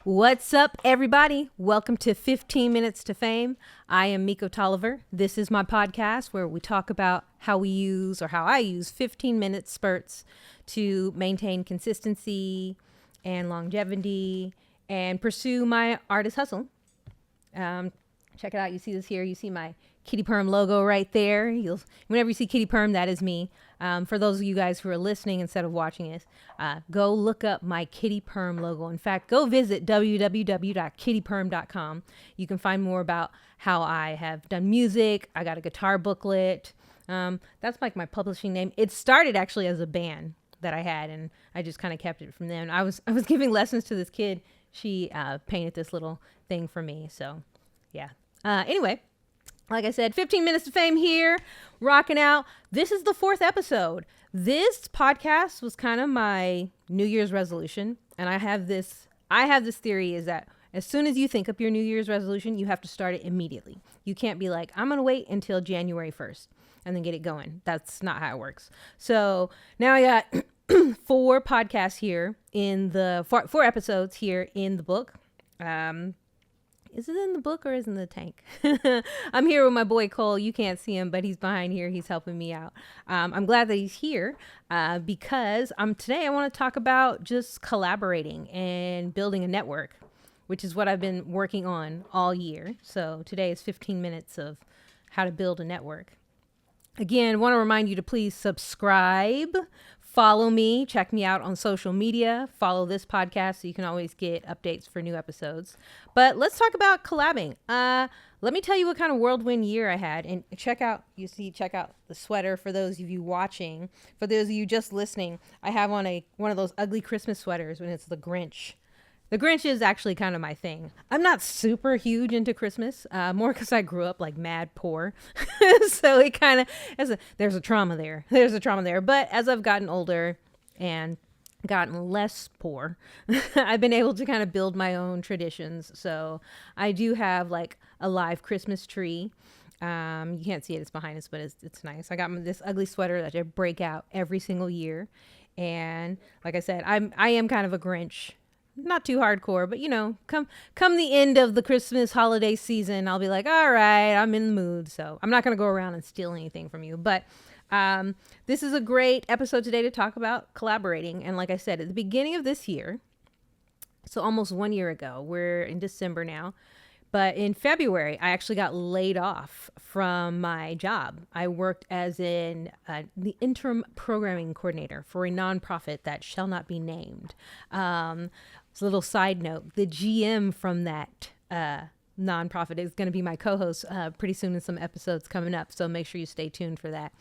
What's up, everybody? Welcome to 15 Minutes to Fame. I am mikO Tolliver. This is my podcast where we talk about how I use 15-minute spurts to maintain consistency and longevity and pursue my artist hustle. Check it out. You see this here. You see my Kitty Perm logo right there. Whenever you see Kitty Perm, that is me. For those of you guys who are listening instead of watching this, go look up my Kitty Perm logo. In fact, go visit www.kittyperm.com. You can find more about how I have done music. I got a guitar booklet. That's like my publishing name. It started actually as a band that I had, and I just kind of kept it from then. I was giving lessons to this kid. She painted this little thing for me. So, yeah. Anyway. Like I said, 15 Minutes to Fame here, rocking out. This is the 4th episode. This podcast was kind of my New Year's resolution. And I have this theory is that as soon as you think up your New Year's resolution, you have to start it immediately. You can't be like, I'm going to wait until January 1st and then get it going. That's not how it works. So now I got 4 podcasts here in the 4 episodes here in the book. Is it in the book or is it in the tank? I'm here with my boy Cole. You can't see him, but he's behind here. He's helping me out. I'm glad that he's here because today I want to talk about just collaborating and building a network, which is what I've been working on all year. So today is 15 minutes of how to build a network. Again, want to remind you to please subscribe. Follow me, check me out on social media, follow this podcast so you can always get updates for new episodes. But let's talk about collabing. Let me tell you what kind of whirlwind year I had. And check out the sweater for those of you watching. For those of you just listening, I have on one of those ugly Christmas sweaters when it's the Grinch. The Grinch is actually kind of my thing. I'm not super huge into Christmas, more because I grew up like mad poor. So it kind of, there's a trauma there. But as I've gotten older and gotten less poor, I've been able to kind of build my own traditions. So I do have like a live Christmas tree. You can't see it, it's behind us, but it's nice. I got this ugly sweater that I break out every single year. And like I said, I am kind of a Grinch. Not too hardcore, but come the end of the Christmas holiday season, I'll be like, all right, I'm in the mood. So I'm not going to go around and steal anything from you. But this is a great episode today to talk about collaborating. And like I said, at the beginning of this year, so almost 1 year ago, we're in December now. But in February, I actually got laid off from my job. I worked as the interim programming coordinator for a nonprofit that shall not be named. It's a little side note. The GM from that nonprofit is going to be my co-host pretty soon in some episodes coming up. So make sure you stay tuned for that.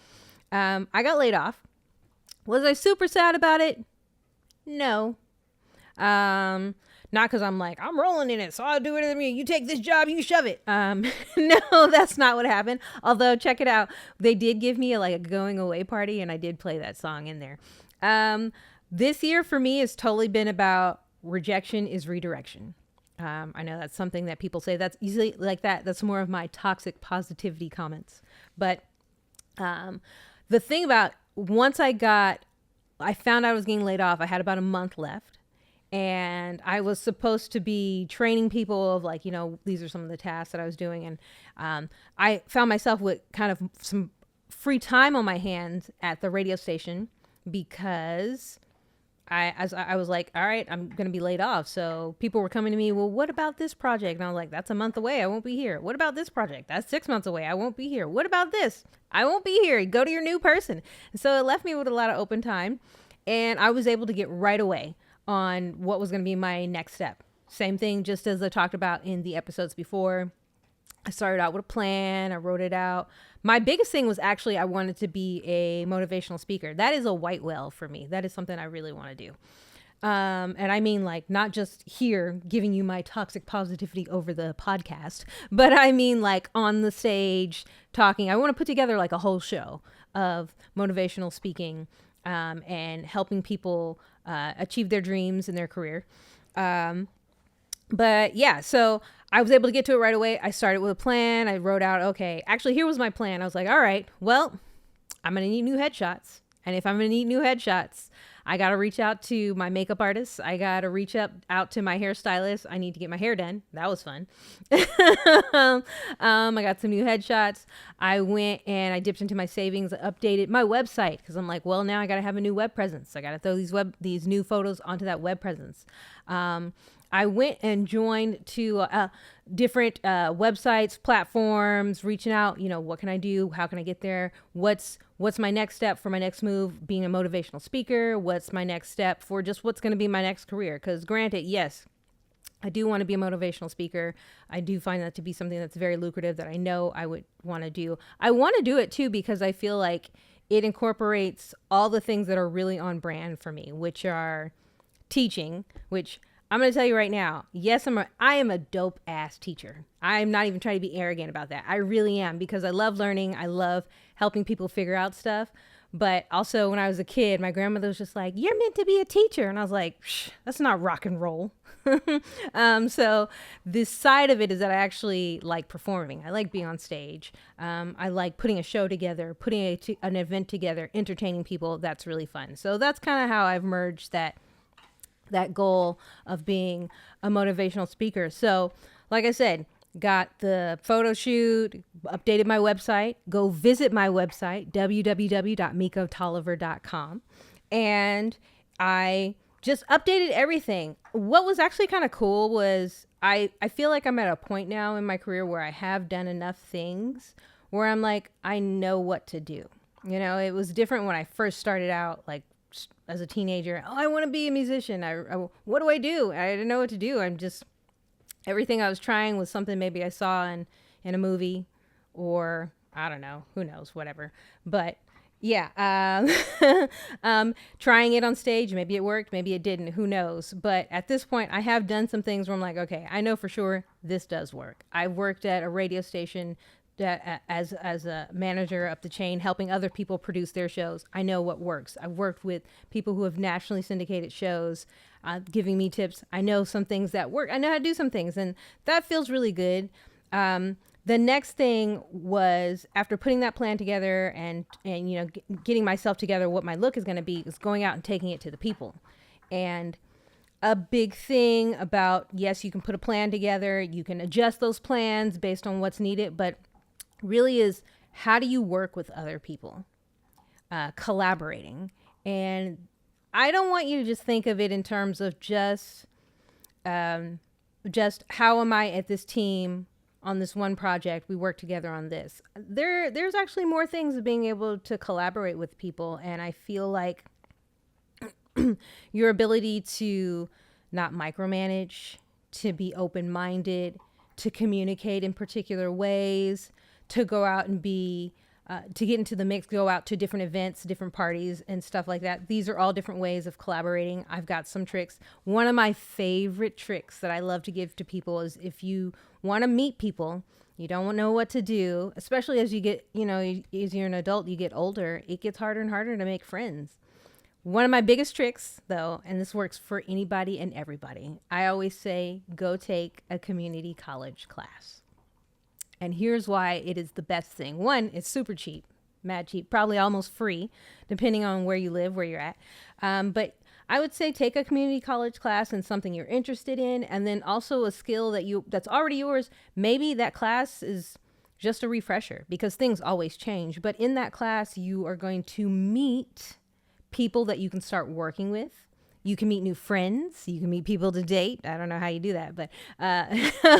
I got laid off. Was I super sad about it? No. Not because I'm like, I'm rolling in it, so I'll do it. You take this job, you shove it. No, that's not what happened. Although, check it out. They did give me a going away party, and I did play that song in there. This year for me has totally been about rejection is redirection. I know that's something that people say that's easily like that. That's more of my toxic positivity comments. But the thing about once I found out I was getting laid off, I had about a month left. And I was supposed to be training people of these are some of the tasks that I was doing. And I found myself with kind of some free time on my hands at the radio station because I was like, all right, I'm going to be laid off. So people were coming to me, well, what about this project? And I was like, that's a month away. I won't be here. What about this project? That's 6 months away. I won't be here. What about this? I won't be here. Go to your new person. And so it left me with a lot of open time. And I was able to get right away on what was going to be my next step. Same thing, just as I talked about in the episodes before. I started out with a plan. I wrote it out. My biggest thing was actually I wanted to be a motivational speaker. That is a white whale for me. That is something I really want to do. And I mean not just here giving you my toxic positivity over the podcast, but I mean on the stage talking. I want to put together a whole show of motivational speaking and helping people achieve their dreams in their career. But yeah, so I was able to get to it right away. I started with a plan. I wrote out, okay, actually, here was my plan. I was like, all right, well, I'm going to need new headshots. And if I'm going to need new headshots, I got to reach out to my makeup artist. I got to reach out to my hairstylist. I need to get my hair done. That was fun. I got some new headshots. I went and I dipped into my savings, updated my website because I'm like, well, now I got to have a new web presence. I got to throw these new photos onto that web presence. I went and joined to different websites, platforms, reaching out, what can I do? How can I get there? What's my next step for my next move? Being a motivational speaker. What's my next step for just what's going to be my next career? Because granted, yes, I do want to be a motivational speaker. I do find that to be something that's very lucrative that I know I would want to do. I want to do it too because I feel like it incorporates all the things that are really on brand for me, which are teaching, which I'm going to tell you right now. Yes, I am a dope ass teacher. I'm not even trying to be arrogant about that. I really am because I love learning. I love helping people figure out stuff. But also when I was a kid, my grandmother was just like, you're meant to be a teacher. And I was like, that's not rock and roll. So this side of it is that I actually like performing. I like being on stage. I like putting a show together, putting an event together, entertaining people. That's really fun. So that's kind of how I've merged that goal of being a motivational speaker. So like I said, got the photo shoot, updated my website. Go visit my website, www.mikotolliver.com. And I just updated everything. What was actually kind of cool was I feel like I'm at a point now in my career where I have done enough things where I'm like, I know what to do. It was different when I first started out, like as a teenager. I want to be a musician. What do I do? I didn't know what to do. Everything I was trying was something maybe I saw in a movie or I don't know, who knows, whatever. But yeah, trying it on stage. Maybe it worked, maybe it didn't, who knows. But at this point I have done some things where I'm like, okay, I know for sure this does work. I've worked at a radio station that as a manager up the chain, helping other people produce their shows. I know what works. I've worked with people who have nationally syndicated shows, giving me tips. I know some things that work. I know how to do some things, and that feels really good. The next thing was after putting that plan together and getting myself together, what my look is going to be is going out and taking it to the people. And a big thing about, yes, you can put a plan together, you can adjust those plans based on what's needed, but really is how do you work with other people, collaborating. And I don't want you to just think of it in terms of just how am I at this team on this one project, we work together on this. There's actually more things of being able to collaborate with people. And I feel like your ability to not micromanage, to be open-minded, to communicate in particular ways, to go out and to get into the mix, go out to different events, different parties and stuff like that. These are all different ways of collaborating. I've got some tricks. One of my favorite tricks that I love to give to people is if you want to meet people, you don't know what to do, especially as you get, as you're an adult, you get older, it gets harder and harder to make friends. One of my biggest tricks, though, and this works for anybody and everybody, I always say, go take a community college class. And here's why it is the best thing. One, it's super cheap, mad cheap, probably almost free, depending on where you live, where you're at. But I would say take a community college class in something you're interested in, and then also a skill that's already yours. Maybe that class is just a refresher because things always change. But in that class, you are going to meet people that you can start working with. You can meet new friends. You can meet people to date. I don't know how you do that, but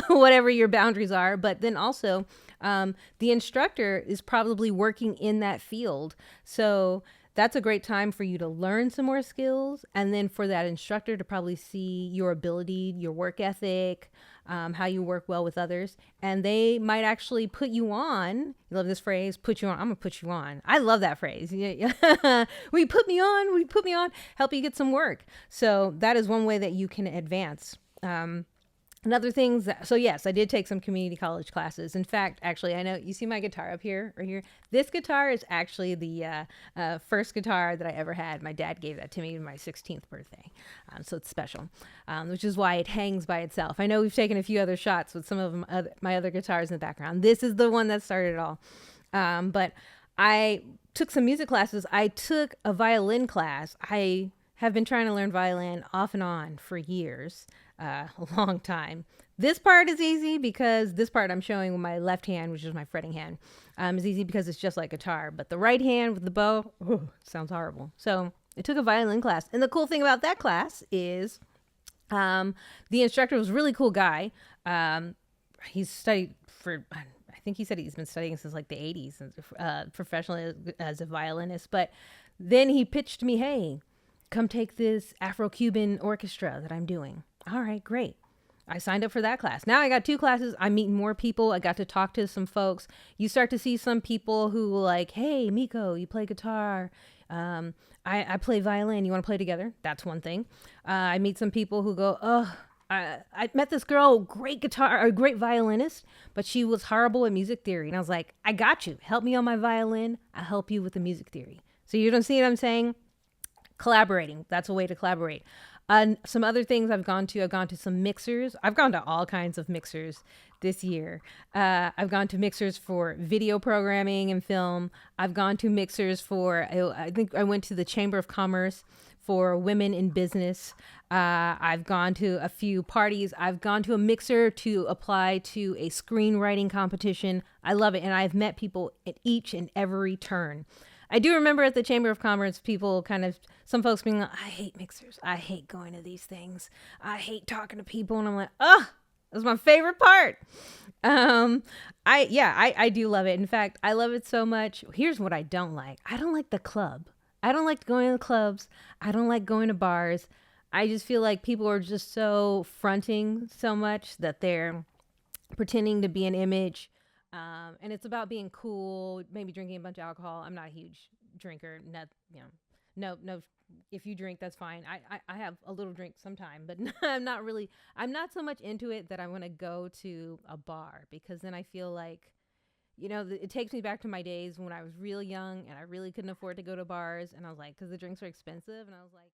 whatever your boundaries are. But then also the instructor is probably working in that field. So that's a great time for you to learn some more skills. And then for that instructor to probably see your ability, your work ethic, how you work well with others. And they might actually put you on. You love this phrase, put you on. I'm going to put you on. I love that phrase. We put me on, help you get some work. So that is one way that you can advance. Another things. So yes, I did take some community college classes. In fact, actually, I know you see my guitar up here or here. This guitar is actually the first guitar that I ever had. My dad gave that to me on my 16th birthday. So it's special, which is why it hangs by itself. I know we've taken a few other shots with some of my other guitars in the background. This is the one that started it all. But I took some music classes. I took a violin class. I have been trying to learn violin off and on for years, a long time. This part is easy because this part I'm showing with my left hand, which is my fretting hand, is easy because it's just like guitar. But the right hand with the bow, sounds horrible. So I took a violin class. And the cool thing about that class is the instructor was a really cool guy. He's studied for, I think he said he's been studying since like the 80s, professionally as a violinist. But then he pitched me, hey, come take this Afro-Cuban orchestra that I'm doing. All right, great. I signed up for that class. Now I got 2 classes. I'm meeting more people. I got to talk to some folks. You start to see some people who like, hey, mikO, you play guitar. I play violin. You want to play together? That's one thing. I meet some people who go, oh, I met this girl, great guitar, or great violinist, but she was horrible at music theory. And I was like, I got you. Help me on my violin. I'll help you with the music theory. So you don't see what I'm saying? Collaborating. That's a way to collaborate. Some other things I've gone to some mixers. I've gone to all kinds of mixers this year. I've gone to mixers for video programming and film. I've gone to mixers for, I think I went to the Chamber of Commerce for women in business. I've gone to a few parties. I've gone to a mixer to apply to a screenwriting competition. I love it. And I've met people at each and every turn. I do remember at the Chamber of Commerce, people some folks being like, I hate mixers. I hate going to these things. I hate talking to people. And I'm like, oh, that's my favorite part. I do love it. In fact, I love it so much. Here's what I don't like. I don't like the club. I don't like going to the clubs. I don't like going to bars. I just feel like people are just so fronting so much that they're pretending to be an image. And it's about being cool, maybe drinking a bunch of alcohol. I'm not a huge drinker. No. If you drink, that's fine. I have a little drink sometime, but I'm not so much into it that I want to go to a bar, because then I feel like, it takes me back to my days when I was real young and I really couldn't afford to go to bars. And I was like, cause the drinks are expensive. And I was like,